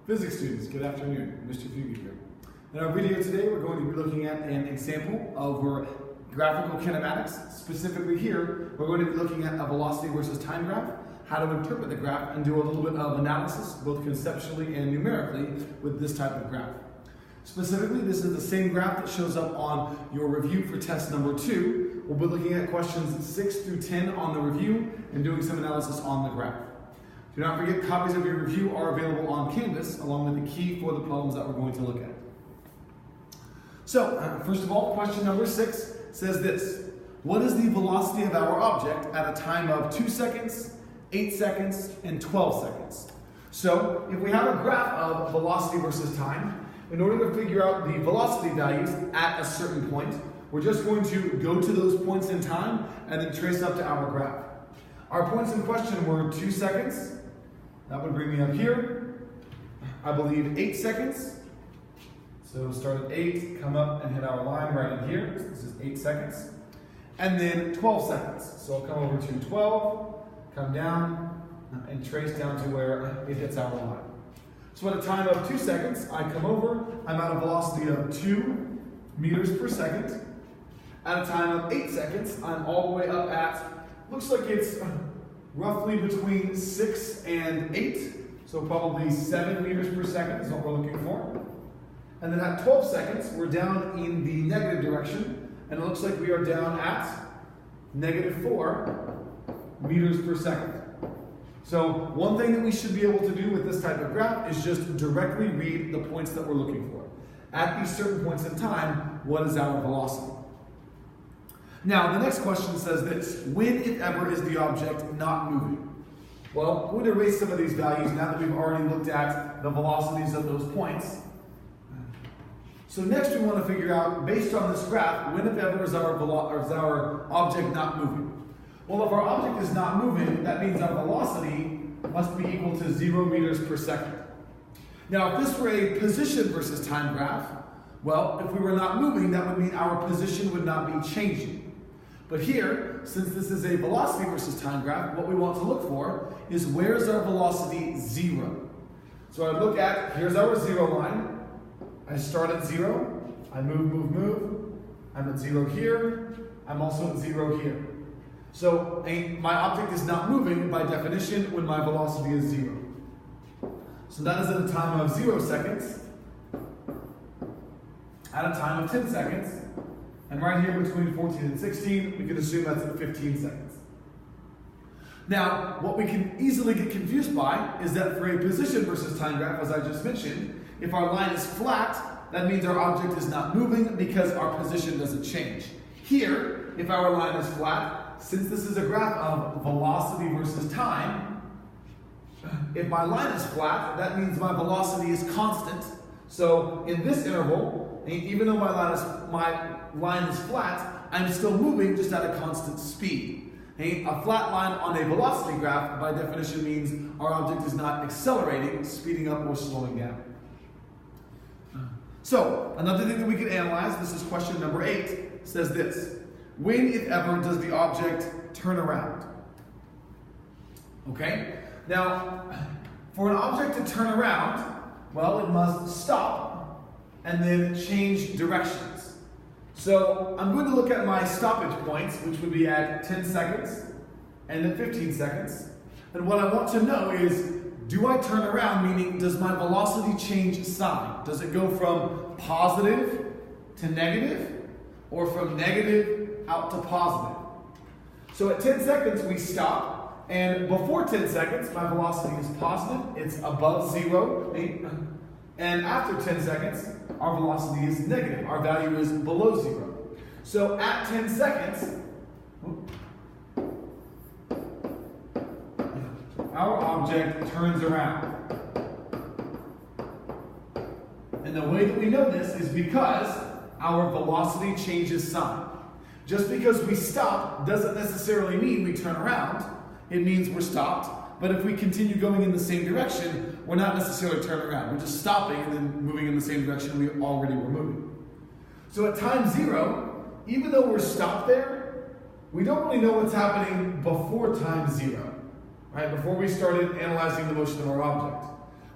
Physics students, good afternoon. Mr. Fugue here. In our video today, we're going to be looking at an example of graphical kinematics. Specifically here, we're going to be looking at a velocity versus time graph, how to interpret the graph, and do a little bit of analysis, both conceptually and numerically, with this type of graph. Specifically, this is the same graph that shows up on your review for test number 2. We'll be looking at questions 6 through 10 on the review and doing some analysis on the graph. Do not forget, copies of your review are available on Canvas, along with the key for the problems that we're going to look at. So, first of all, question number 6 says this. What is the velocity of our object at a time of 2 seconds, 8 seconds, and 12 seconds? So, if we have a graph of velocity versus time, in order to figure out the velocity values at a certain point, we're just going to go to those points in time and then trace up to our graph. Our points in question were 2 seconds. That would bring me up here. I believe 8 seconds. So start at 8, come up and hit our line right in here. So this is 8 seconds. And then 12 seconds. So I'll come over to 12, come down, and trace down to where it hits our line. So at a time of 2 seconds, I come over, I'm at a velocity of 2 meters per second. At a time of 8 seconds, I'm all the way up at, looks like it's roughly between 6 and 8, so probably 7 meters per second is what we're looking for. And then at 12 seconds, we're down in the negative direction, and it looks like we are down at -4 meters per second. So one thing that we should be able to do with this type of graph is just directly read the points that we're looking for. At these certain points in time, what is our velocity? Now, the next question says this. When, if ever, is the object not moving? Well, we're going to erase some of these values now that we've already looked at the velocities of those points. So next we want to figure out, based on this graph, when, if ever, is our object not moving? Well, if our object is not moving, that means our velocity must be equal to 0 meters per second. Now, if this were a position versus time graph, well, if we were not moving, that would mean our position would not be changing. But here, since this is a velocity versus time graph, what we want to look for is where's our velocity 0? So I look at, here's our 0 line. I start at 0. I move. I'm at 0 here. I'm also at 0 here. So my object is not moving by definition when my velocity is 0. So that is at a time of 0 seconds. At a time of 10 seconds. And right here between 14 and 16, we can assume that's at 15 seconds. Now, what we can easily get confused by is that for a position versus time graph, as I just mentioned, if our line is flat, that means our object is not moving because our position doesn't change. Here, if our line is flat, since this is a graph of velocity versus time, if my line is flat, that means my velocity is constant. So in this interval, even though my line is flat, I'm still moving just at a constant speed. A flat line on a velocity graph, by definition, means our object is not accelerating, speeding up, or slowing down. So, another thing that we can analyze, this is question number 8, says this. When, if ever, does the object turn around? Okay? Now, for an object to turn around, well, it must stop and then change directions. So I'm going to look at my stoppage points, which would be at 10 seconds and at 15 seconds. And what I want to know is, do I turn around, meaning does my velocity change sign? Does it go from positive to negative or from negative out to positive? So at 10 seconds, we stop. And before 10 seconds, my velocity is positive. It's above 0. And after 10 seconds, our velocity is negative. Our value is below 0. So at 10 seconds, our object turns around. And the way that we know this is because our velocity changes sign. Just because we stop doesn't necessarily mean we turn around. It means we're stopped. But if we continue going in the same direction, we're not necessarily turning around. We're just stopping and then moving in the same direction we already were moving. So at time 0, even though we're stopped there, we don't really know what's happening before time 0, right? Before we started analyzing the motion of our object.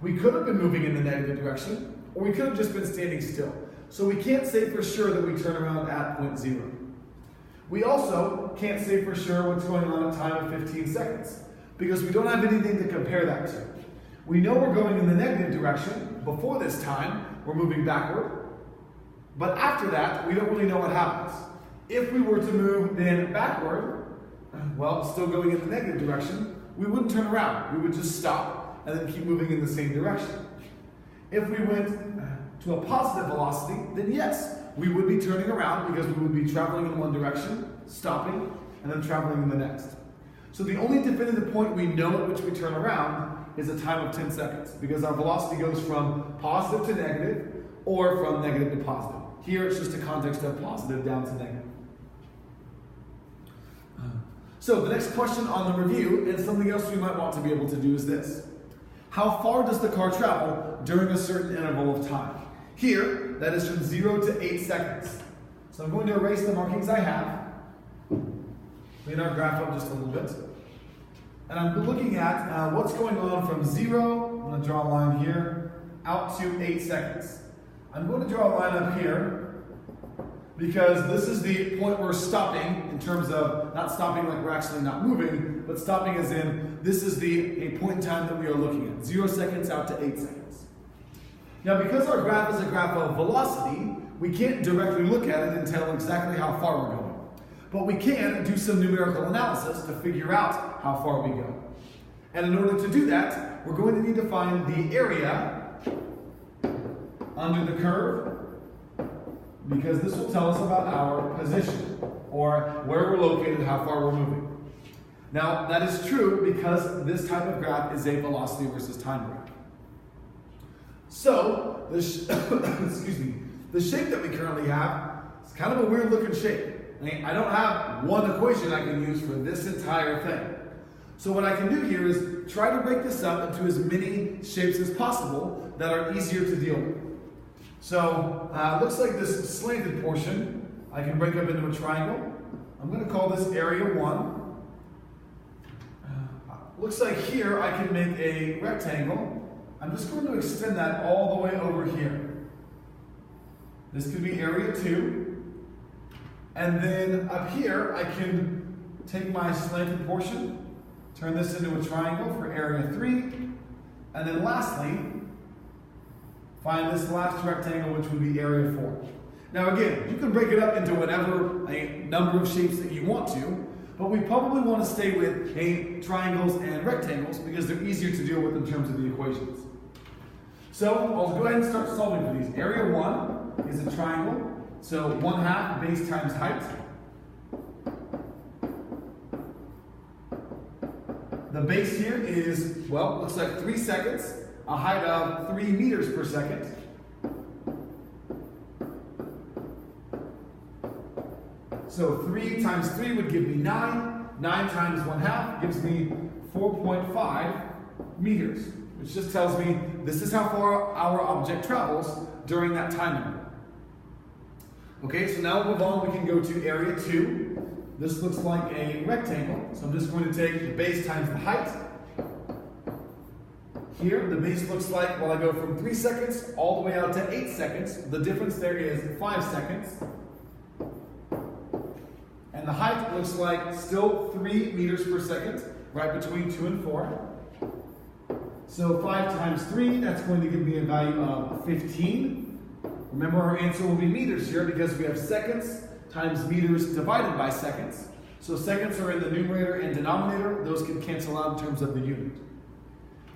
We could have been moving in the negative direction, or we could have just been standing still. So we can't say for sure that we turn around at point 0. We also can't say for sure what's going on at time of 15 seconds, because we don't have anything to compare that to. We know we're going in the negative direction. Before this time, we're moving backward. But after that, we don't really know what happens. If we were to move then backward, well, still going in the negative direction, we wouldn't turn around. We would just stop and then keep moving in the same direction. If we went to a positive velocity, then yes, we would be turning around because we would be traveling in one direction, stopping, and then traveling in the next. So the only definitive point we know at which we turn around is a time of 10 seconds, because our velocity goes from positive to negative, or from negative to positive. Here it's just a context of positive down to negative. So the next question on the review, and something else we might want to be able to do, is this. How far does the car travel during a certain interval of time? Here, that is from 0 to 8 seconds. So I'm going to erase the markings I have, clean our graph up just a little bit. And I'm looking at what's going on from 0, I'm going to draw a line here, out to 8 seconds. I'm going to draw a line up here because this is the point we're stopping, in terms of not stopping like we're actually not moving, but stopping as in this is a point in time that we are looking at, 0 seconds out to 8 seconds. Now, because our graph is a graph of velocity, we can't directly look at it and tell exactly how far we're going. But we can do some numerical analysis to figure out how far we go. And in order to do that, we're going to need to find the area under the curve, because this will tell us about our position, or where we're located, how far we're moving. Now, that is true because this type of graph is a velocity versus time graph. So, excuse me, the shape that we currently have is kind of a weird looking shape. I don't have one equation I can use for this entire thing. So what I can do here is try to break this up into as many shapes as possible that are easier to deal with. So it looks like this slanted portion I can break up into a triangle. I'm going to call this area 1. Looks like here I can make a rectangle. I'm just going to extend that all the way over here. This could be area 2. And then up here, I can take my slanted portion, turn this into a triangle for area 3, and then lastly, find this last rectangle, which would be area 4. Now again, you can break it up into whatever number of shapes that you want to, but we probably want to stay with triangles and rectangles because they're easier to deal with in terms of the equations. So I'll go ahead and start solving for these. Area 1 is a triangle. So 1/2 base times height. The base here is, well, looks like 3 seconds, a height of 3 meters per second. So 3 times 3 would give me 9. 9 times 1/2 gives me 4.5 meters, which just tells me this is how far our object travels during that time interval. Okay, so now we'll move on. We can go to area 2. This looks like a rectangle. So I'm just going to take the base times the height. Here, the base looks like, well, I go from 3 seconds all the way out to 8 seconds. The difference there is 5 seconds. And the height looks like still 3 meters per second, right between 2 and 4. So 5 times 3, that's going to give me a value of 15. Remember, our answer will be meters here because we have seconds times meters divided by seconds. So seconds are in the numerator and denominator. Those can cancel out in terms of the unit.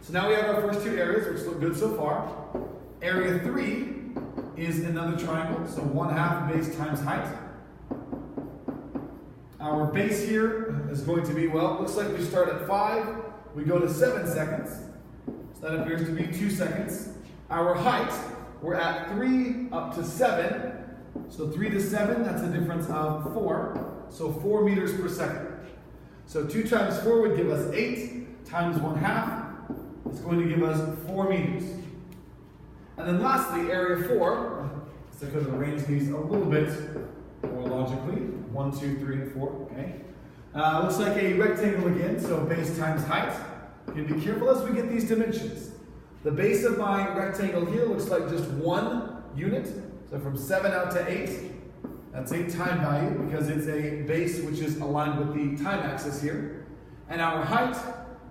So now we have our first 2 areas, which look good so far. Area 3 is another triangle, so 1/2 base times height. Our base here is going to be, well, it looks like we start at 5, we go to 7 seconds. So that appears to be 2 seconds. Our height, we're at 3 up to 7. So 3 to 7, that's a difference of 4. So 4 meters per second. So 2 times 4 would give us 8 times 1/2 is going to give us 4 meters. And then lastly, area 4, so I could arrange these a little bit more logically. 1, 2, 3, and 4, okay. Looks like a rectangle again, so base times height. You can be careful as we get these dimensions. The base of my rectangle here looks like just 1 unit. So from 7 out to 8, that's a time value because it's a base which is aligned with the time axis here. And our height,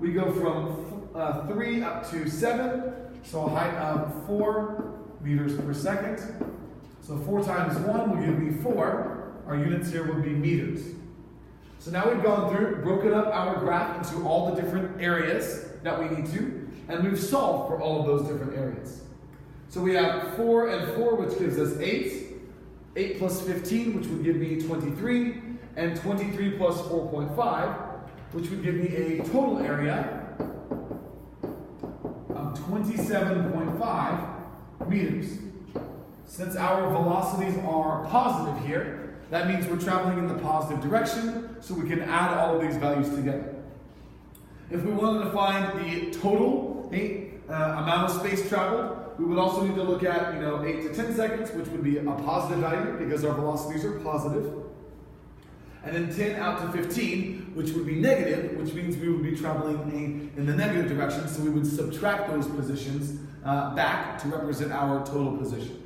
we go from 3 up to 7, so a height of 4 meters per second. So 4 times 1 will give me 4. Our units here would be meters. So now we've gone through, broken up our graph into all the different areas that we need to, and we've solved for all of those different areas. So we have 4 and 4, which gives us 8. 8 plus 15, which would give me 23, and 23 plus 4.5, which would give me a total area of 27.5 meters. Since our velocities are positive here, that means we're traveling in the positive direction, so we can add all of these values together. If we wanted to find the total amount of space traveled, we would also need to look at 8 to 10 seconds, which would be a positive value because our velocities are positive. And then 10 out to 15, which would be negative, which means we would be traveling in the negative direction, so we would subtract those positions back to represent our total position.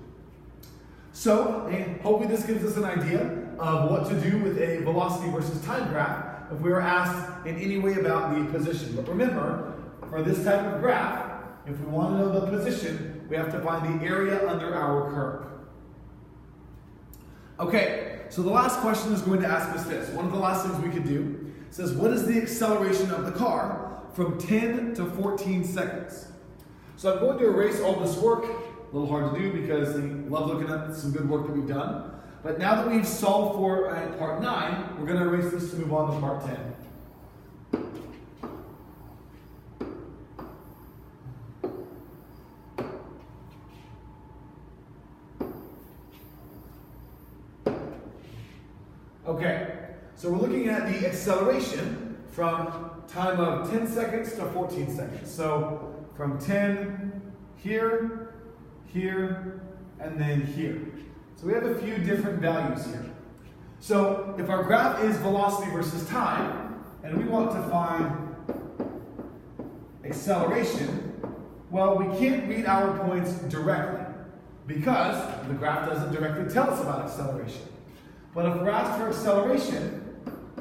So, hopefully this gives us an idea of what to do with a velocity versus time graph if we were asked in any way about the position. But remember, for this type of graph, if we want to know the position, we have to find the area under our curve. Okay, so the last question is going to ask us this. One of the last things we could do says, what is the acceleration of the car from 10 to 14 seconds? So I'm going to erase all this work. A little hard to do because I love looking at some good work that we've done. But now that we've solved for part 9, we're going to erase this to move on to part 10. Okay, so we're looking at the acceleration from time of 10 seconds to 14 seconds. So from 10 here, here, and then here. So we have a few different values here. So if our graph is velocity versus time, and we want to find acceleration, well, we can't read our points directly because the graph doesn't directly tell us about acceleration. But if we're asked for acceleration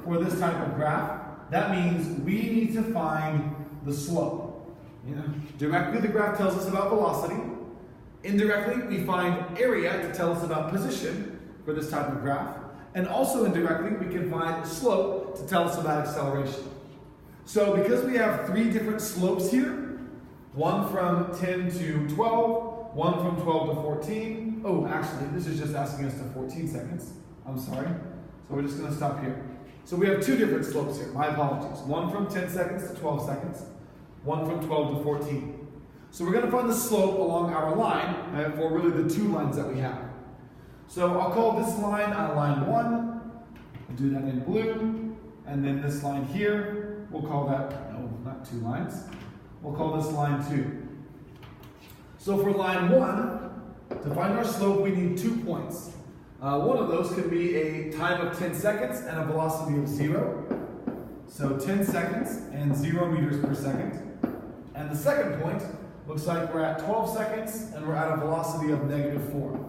for this type of graph, that means we need to find the slope. Directly the graph tells us about velocity. Indirectly, we find area to tell us about position for this type of graph. And also indirectly, we can find slope to tell us about acceleration. So because we have 3 different slopes here, one from 10 to 12, one from 12 to 14. Oh, actually, this is just asking us to 14 seconds. I'm sorry. So we're just going to stop here. So we have 2 different slopes here. My apologies. One from 10 seconds to 12 seconds. One from 12 to 14. So we're going to find the slope along our line for really the 2 lines that we have. So I'll call this line line 1. We'll do that in blue. And then this line here, we'll call that, no, not 2 lines. We'll call this line 2. So for line 1, to find our slope, we need 2 points. One of those could be a time of 10 seconds and a velocity of 0. So 10 seconds and 0 meters per second. And the second point looks like we're at 12 seconds and we're at a velocity of -4.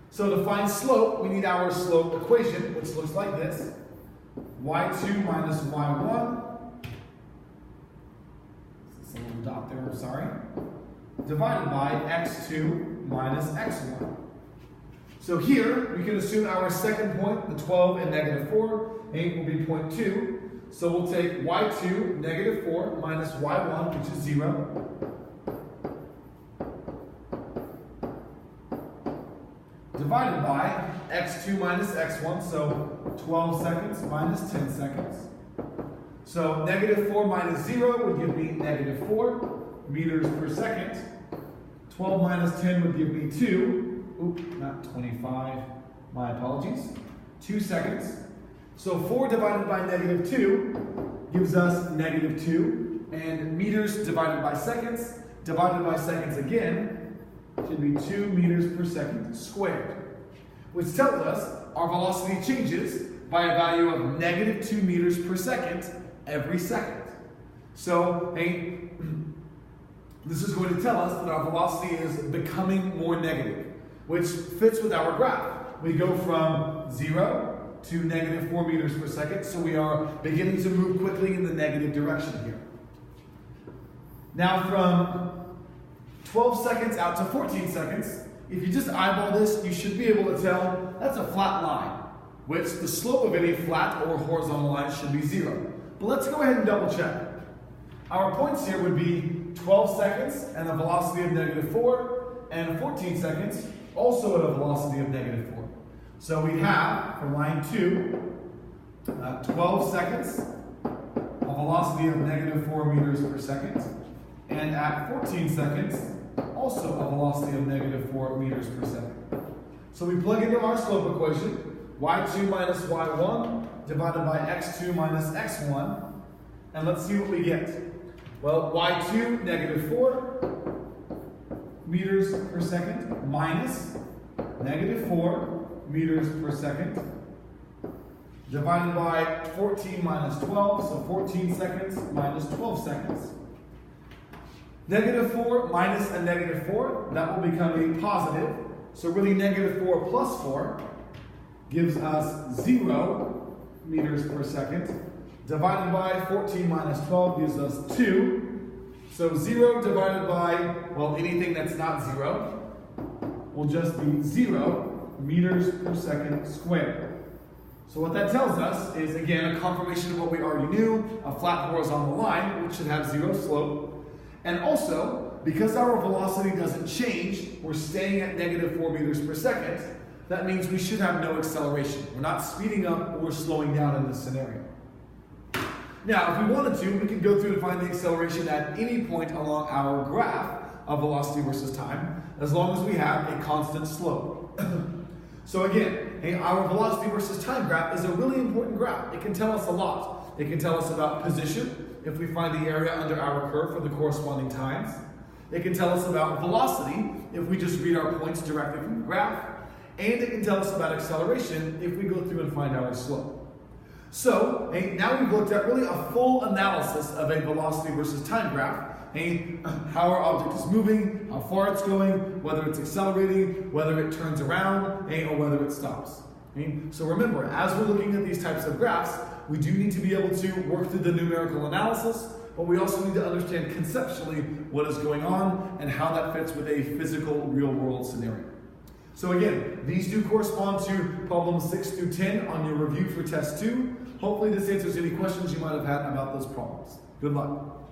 So to find slope, we need our slope equation, which looks like this. y2 minus y1. It's a little dot there, I'm sorry. Divided by x2 minus x1. So here, we can assume our second point, the 12 and -4, will be point 2. So we'll take y2, -4, minus y1, which is 0. Divided by x2 minus x1, so 12 seconds minus 10 seconds. So -4 minus 0 would give me -4 meters per second. 12 minus 10 would give me 2. Oop, not 25. My apologies. 2 seconds. So 4 divided by -2 gives us -2. And meters divided by seconds again should be 2 meters per second squared. Which tells us our velocity changes by a value of -2 meters per second every second. So, hey, this is going to tell us that our velocity is becoming more negative, which fits with our graph. We go from 0 to negative 4 meters per second, so we are beginning to move quickly in the negative direction here. Now from 12 seconds out to 14 seconds, if you just eyeball this, you should be able to tell that's a flat line, which the slope of any flat or horizontal line should be 0. But let's go ahead and double check. Our points here would be 12 seconds and a velocity of negative 4, and 14 seconds also at a velocity of negative 4. So we have, for line 2, 12 seconds, a velocity of negative 4 meters per second, and at 14 seconds, also a velocity of negative 4 meters per second. So we plug into our slope equation, y2 minus y1 divided by x2 minus x1, and let's see what we get. Well, y2, negative 4 meters per second minus negative 4 meters per second divided by 14 minus 12, so 14 seconds minus 12 seconds. Negative 4 minus a negative 4, that will become a positive. So really negative 4 plus 4 gives us 0 meters per second. Divided by 14 minus 12 gives us 2. So 0 divided by, well, anything that's not 0 will just be 0 meters per second squared. So what that tells us is, again, a confirmation of what we already knew, a flat horizontal line, which should have 0 slope. And also, because our velocity doesn't change, we're staying at negative 4 meters per second, that means we should have no acceleration. We're not speeding up or slowing down in this scenario. Now, if we wanted to, we could go through and find the acceleration at any point along our graph of velocity versus time, as long as we have a constant slope. So again, our velocity versus time graph is a really important graph. It can tell us a lot. It can tell us about position, if we find the area under our curve for the corresponding times. It can tell us about velocity, if we just read our points directly from the graph. And it can tell us about acceleration, if we go through and find our slope. So, now we've looked at really a full analysis of a velocity versus time graph. How our object is moving, how far it's going, whether it's accelerating, whether it turns around, or whether it stops. So remember, as we're looking at these types of graphs, we do need to be able to work through the numerical analysis, but we also need to understand conceptually what is going on and how that fits with a physical, real-world scenario. So again, these do correspond to problems 6 through 10 on your review for test 2. Hopefully this answers any questions you might have had about those problems. Good luck.